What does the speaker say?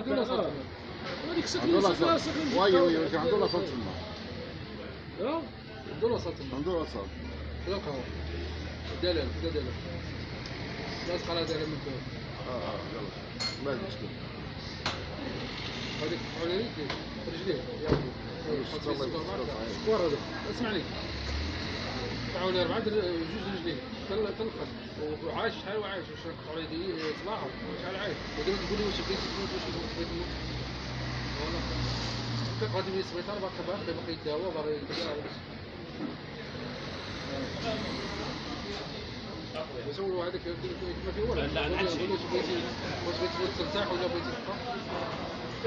عنده لاصال هذيك عنده لاصال. وي عنده لاصال تما. عنده لاصال تما. عنده لاصال. كذا القهوة. دلال كذا دلال. لاصق على دلال من فوق. يلا. ما عندي مشكل. هذيك على رجليه. سكوار هذا. اسمعني. تعاون 4 جوج رجلين. تلقى وعايش شحال وعايش واش نقطعوا على يديه صباحه شحال عايش ودابا تقول لي واش بغيت تموت واش بغيت تموت فوالا غادي من السبيطار باقي يداوى باغي يدير نسولو هذاك ما فيه والو واش بغيتي ترتاح ولا بغيتي تبقى